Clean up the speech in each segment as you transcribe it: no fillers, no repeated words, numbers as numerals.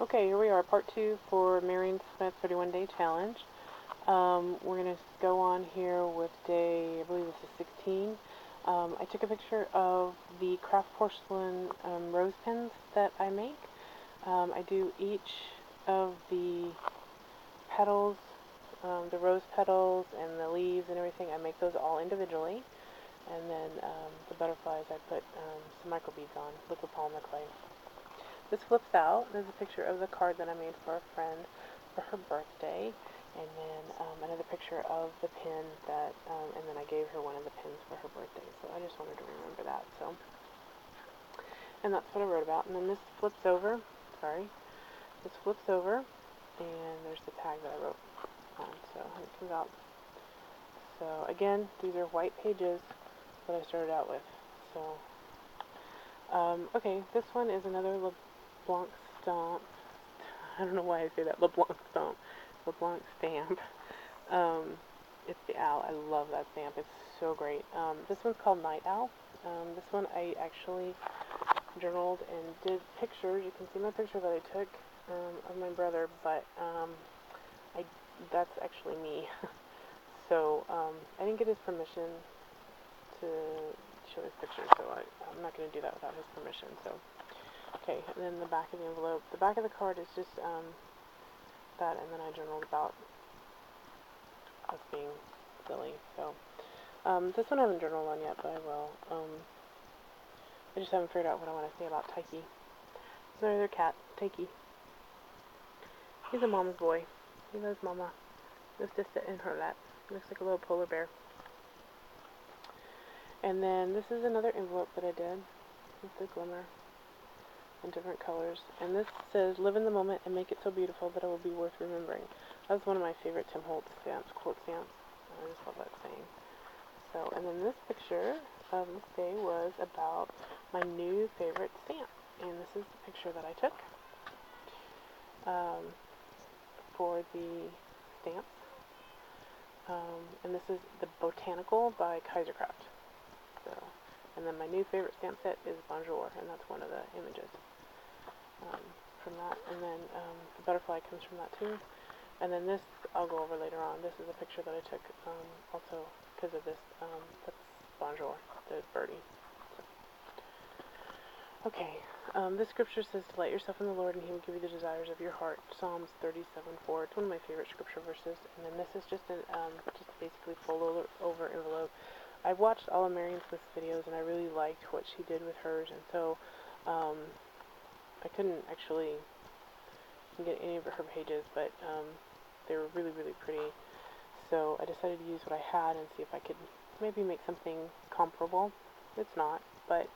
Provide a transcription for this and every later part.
Okay, here we are, part 2 for Marion Smith's 31-day challenge. We're going to go on here with day, I believe this is 16. I took a picture of the craft porcelain rose pins that I make. I do each of the petals, the rose petals and the leaves and everything. I make those all individually. And then the butterflies I put some microbeads on, liquid polymer clay. This flips out. There's a picture of the card that I made for a friend for her birthday, and then another picture of the pin that, and then I gave her one of the pins for her birthday, so I just wanted to remember that, so. And that's what I wrote about, and then this flips over, this flips over, and there's the tag that I wrote on, so it comes out. So again, these are white pages that I started out with, so. Okay, this one is another LeBlanc stamp. I don't know why I say that. LeBlanc stamp. LeBlanc stamp. It's the owl. I love that stamp. It's so great. This one's called Night Owl. This one I actually journaled and did pictures. You can see my picture that I took of my brother, but that's actually me. So I didn't get his permission to show his picture, so I'm not going to do that without his permission. So, okay, and then the back of the envelope. The back of the card is just that, and then I journaled about us being silly. So, this one I haven't journaled on yet, but I will. I just haven't figured out what I want to say about Taiki. It's my other cat, Taiki. He's a mama's boy. He loves mama. He loves to sit in her lap. He looks like a little polar bear. And then this is another envelope that I did with the glimmer in different colors. And this says, "Live in the moment and make it so beautiful that it will be worth remembering." That's one of my favorite Tim Holtz stamps, quote stamps. I just love that saying. So, and then this picture of this day was about my new favorite stamp. And this is the picture that I took for the stamps. And this is the Botanical by Kaisercraft. So, and then my new favorite stamp set is Bonjour, and that's one of the images from that. And then the butterfly comes from that too. And then this I'll go over later on. This is a picture that I took also because of this. That's Bonjour, the birdie. So. Okay, this scripture says, "Delight yourself in the Lord, and He will give you the desires of your heart." Psalms 37:4. It's one of my favorite scripture verses. And then this is just basically full over envelope. I watched all of Marion Smith's videos, and I really liked what she did with hers, and so I couldn't actually get any of her pages, but they were really, really pretty. So I decided to use what I had and see if I could maybe make something comparable. It's not, but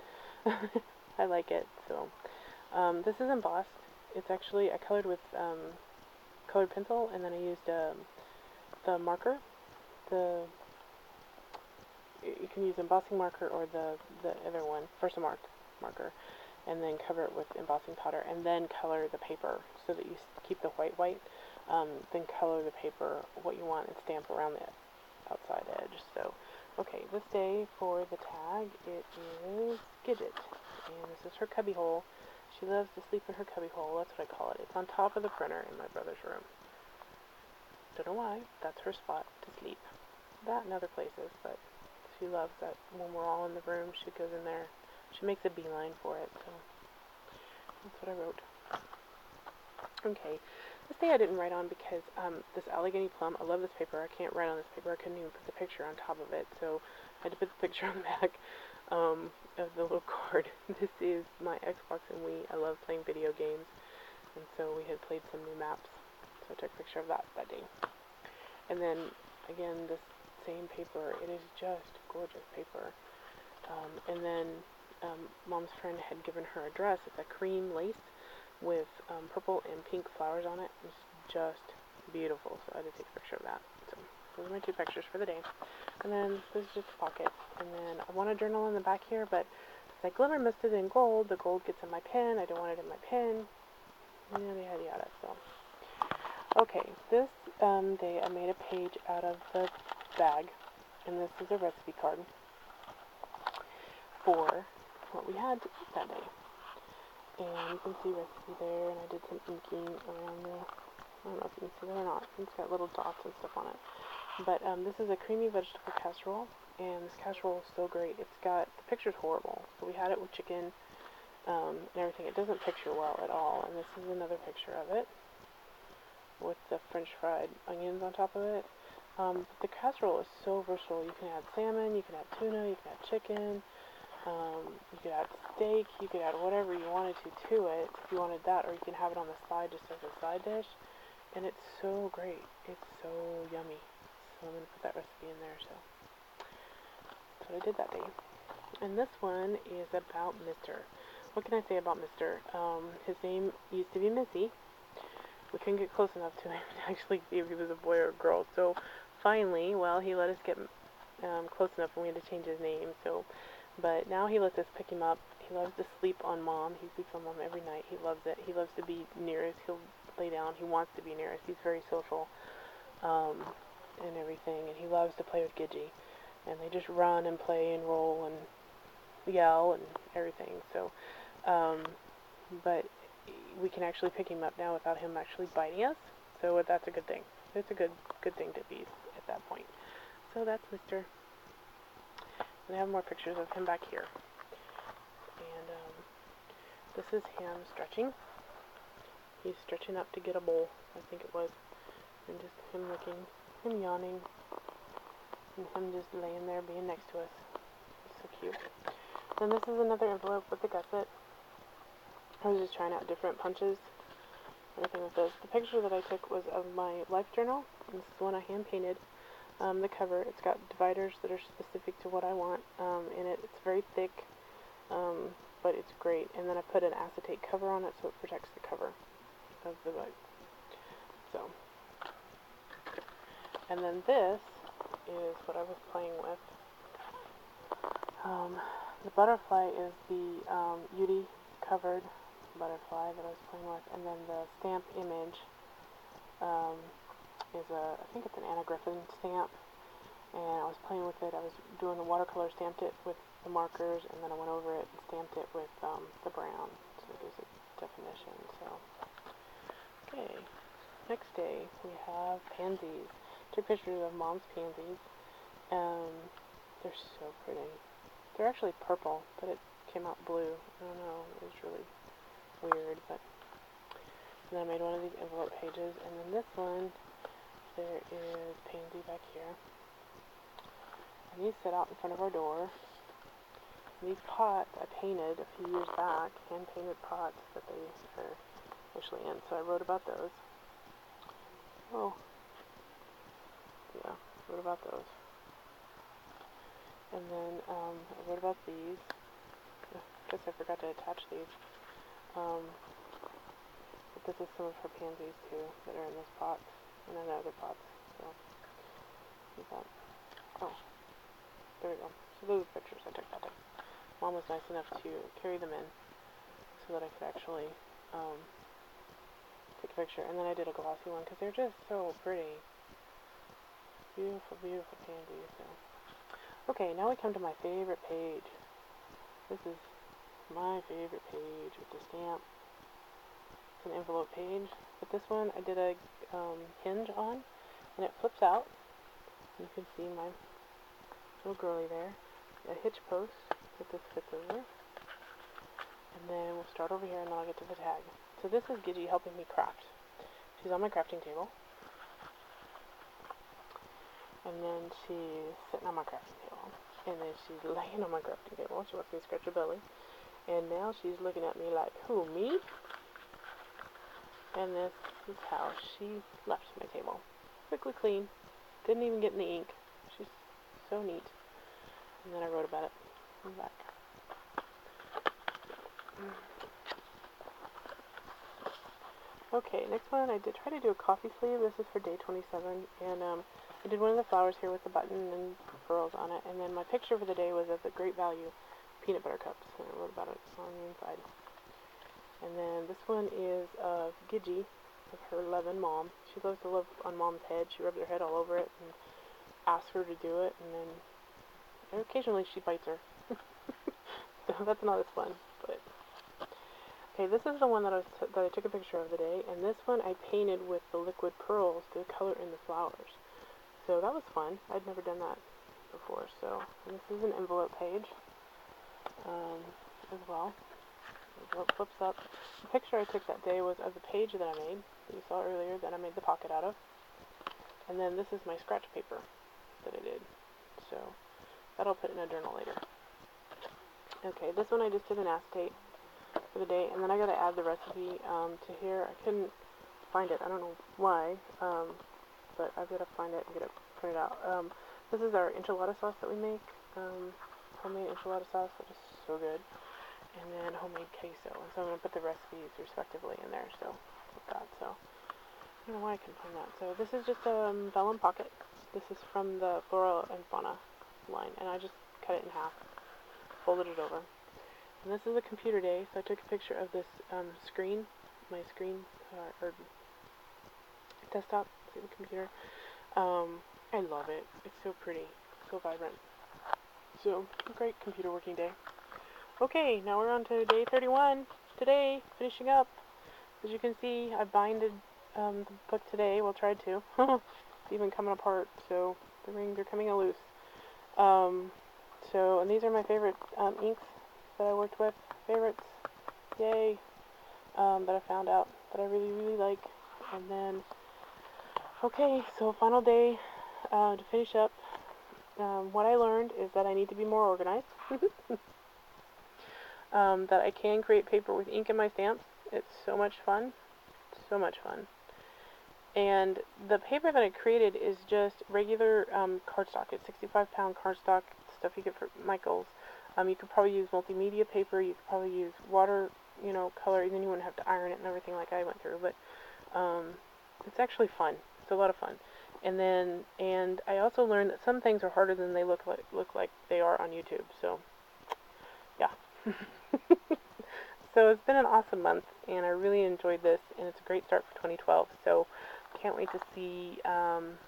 I like it. So this is embossed. It's actually, I colored with colored pencil, and then I used the marker. You can use embossing marker or the other one, Versamark marker, and then cover it with embossing powder, and then color the paper so that you keep the white. Then color the paper what you want and stamp around the outside edge. So, okay, this day for the tag, it is Gidget, and this is her cubby hole. She loves to sleep in her cubby hole. That's what I call it. It's on top of the printer in my brother's room. Don't know why. That's her spot to sleep. That and other places, but she loves that when we're all in the room, she goes in there. She makes a beeline for it, so that's what I wrote. Okay, this day I didn't write on because this Allegheny plum, I love this paper. I can't write on this paper. I couldn't even put the picture on top of it, so I had to put the picture on the back of the little card. This is my Xbox and Wii. I love playing video games, and so we had played some new maps, so I took a picture of that day. And then, again, this same paper. It is just gorgeous paper. And then Mom's friend had given her a dress. It's a cream lace with purple and pink flowers on it. It's just beautiful, so I had to take a picture of that. So those are my two pictures for the day. And then this is just a pocket. And then I want a journal in the back here, but that glimmer misted in gold. The gold gets in my pen. I don't want it in my pen. Yada yada. So okay, this day I made a page out of the bag, and this is a recipe card for what we had to eat that day. And you can see recipe there, and I did some inking around the, I don't know if you can see that or not. It's got little dots and stuff on it. But this is a creamy vegetable casserole, and this casserole is so great. It's got, the picture's horrible. So we had it with chicken and everything. It doesn't picture well at all, and this is another picture of it with the french fried onions on top of it. But the casserole is so versatile. You can add salmon, you can add tuna, you can add chicken, you could add steak, you could add whatever you wanted to it, if you wanted that, or you can have it on the side just as a side dish. And it's so great. It's so yummy. So I'm going to put that recipe in there. So that's what I did that day. And this one is about Mr. What can I say about Mr.? His name used to be Missy. We couldn't get close enough to him to actually see if he was a boy or a girl. So finally, well, he let us get close enough, and we had to change his name. So, but now he lets us pick him up. He loves to sleep on Mom. He sleeps on Mom every night. He loves it. He loves to be near us. He'll lay down. He wants to be near us. He's very social and everything. And he loves to play with Gidgee. And they just run and play and roll and yell and everything. So, but we can actually pick him up now without him actually biting us. So that's a good thing. It's a good thing to be at that point. So that's Mr. And I have more pictures of him back here. And this is him stretching. He's stretching up to get a bowl, I think it was. And just him looking, him yawning, and him just laying there being next to us. He's so cute. Then this is another envelope with the gusset. I was just trying out different punches, everything with this. The picture that I took was of my life journal. And this is one I hand painted. The cover, it's got dividers that are specific to what I want in it. It's very thick, but it's great. And then I put an acetate cover on it so it protects the cover of the book. So, and then this is what I was playing with. The butterfly is the Yudi covered butterfly that I was playing with, and then the stamp image is I think it's an Anna Griffin stamp, and I was playing with it. I was doing the watercolor, stamped it with the markers, and then I went over it and stamped it with the brown, so it gives it definition. So, okay, next day we have pansies. Took pictures of Mom's pansies. They're so pretty. They're actually purple, but it came out blue. I don't know, it was really weird, but and then I made one of these envelope pages, and then this one, there is pansy back here. And these sit out in front of our door. And these pots I painted a few years back, hand-painted pots that they are actually in, so I wrote about those. Oh, yeah, wrote about those. And then I wrote about these. I guess I forgot to attach these. But this is some of her pansies too that are in this pot, and then the other pots. So, what's that? Oh, there we go. So those are pictures I took that day. Mom was nice enough to carry them in so that I could actually take a picture. And then I did a glossy one because they're just so pretty. Beautiful, beautiful pansies. So. Okay, now we come to my favorite page. This is my favorite page with the stamp. It's an envelope page. But this one I did a hinge on, and it flips out. You can see my little girly there. A hitch post that this fits over. And then we'll start over here, and then I'll get to the tag. So this is Gidgee helping me craft. She's on my crafting table. And then she's sitting on my crafting table. And then she's laying on my crafting table. She wants me to scratch her belly. And now she's looking at me like, who, me? And this is how she left my table. Quickly clean. Didn't even get in the ink. She's so neat. And then I wrote about it on the back. Okay, next one I did try to do a coffee sleeve. This is for day 27. And I did one of the flowers here with the button and pearls on it. And then my picture for the day was of the Great Value peanut butter cups. And I wrote about it on the inside. And then this one is of Gidgee, of her loving Mom. She loves to love on Mom's head. She rubs her head all over it and asks her to do it. And then occasionally she bites her. So that's not as fun. But Okay, this is the one that I took a picture of today, and this one I painted with the liquid pearls to color in the flowers. So that was fun. I'd never done that before. So and this is an envelope page as well. The envelope flips up. The picture I took that day was of the page that I made, that you saw earlier, that I made the pocket out of. And then this is my scratch paper that I did. So that I'll put in a journal later. Okay, this one I just did an acetate for the day, and then I gotta add the recipe to here. I couldn't find it. I don't know why, but I've gotta find it and get it printed out. This is our enchilada sauce that we make. Homemade enchilada sauce, that is so good. And then homemade queso. And so I'm gonna put the recipes respectively in there. So like that. So I don't know why I couldn't find that. So this is just a vellum pocket. This is from the Flora and Fauna line, and I just cut it in half, folded it over. And this is a computer day, so I took a picture of this screen, my screen, or desktop, the computer. I love it. It's so pretty, so vibrant. So, a great computer working day. Okay, now we're on to day 31. Today, finishing up. As you can see, I binded the book today. Well, tried to. It's even coming apart, so the rings are coming loose. And these are my favorite inks that I worked with. Favorites. Yay. That I found out that I really, really like. And then, okay, so final day to finish up. What I learned is that I need to be more organized. That I can create paper with ink in my stamps. It's so much fun. So much fun. And the paper that I created is just regular cardstock. It's 65-pound cardstock, stuff you get from Michael's. You could probably use multimedia paper. You could probably use water, color, and then you wouldn't have to iron it and everything like I went through. But it's actually fun. It's a lot of fun. And I also learned that some things are harder than they look like they are on YouTube. So, yeah. So it's been an awesome month, and I really enjoyed this, and it's a great start for 2012. So can't wait to see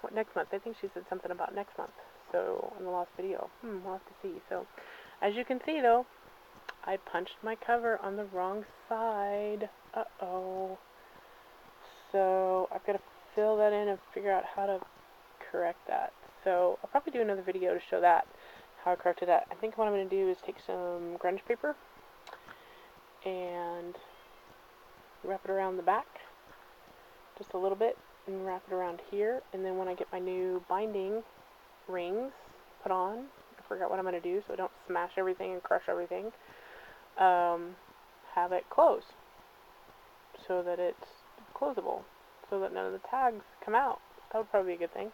what next month. I think she said something about next month. So in the last video, we'll have to see. So as you can see, though, I punched my cover on the wrong side. Uh-oh. So I've got to fill that in and figure out how to correct that. So I'll probably do another video to show that, how I corrected that. I think what I'm going to do is take some grunge paper and wrap it around the back just a little bit, and wrap it around here, and then when I get my new binding rings put on, I forgot what I'm going to do so I don't smash everything and crush everything, have it close so that it's closable, so that none of the tags come out. That would probably be a good thing.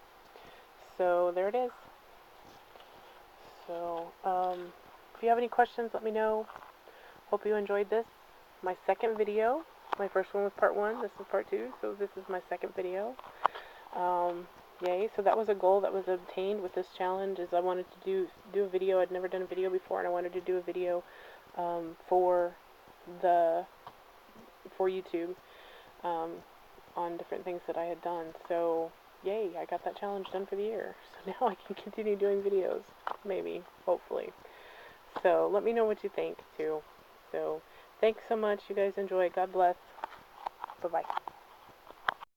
So there it is. So if you have any questions, let me know. Hope you enjoyed this. My second video. My first one was part 1. This is part 2. So this is my second video. Yay. So that was a goal that was obtained with this challenge, is I wanted to do a video. I'd never done a video before, and I wanted to do a video for YouTube on different things that I had done. So yay, I got that challenge done for the year. So now I can continue doing videos. Maybe. Hopefully. So let me know what you think too. So thanks so much. You guys enjoy. God bless. Bye-bye.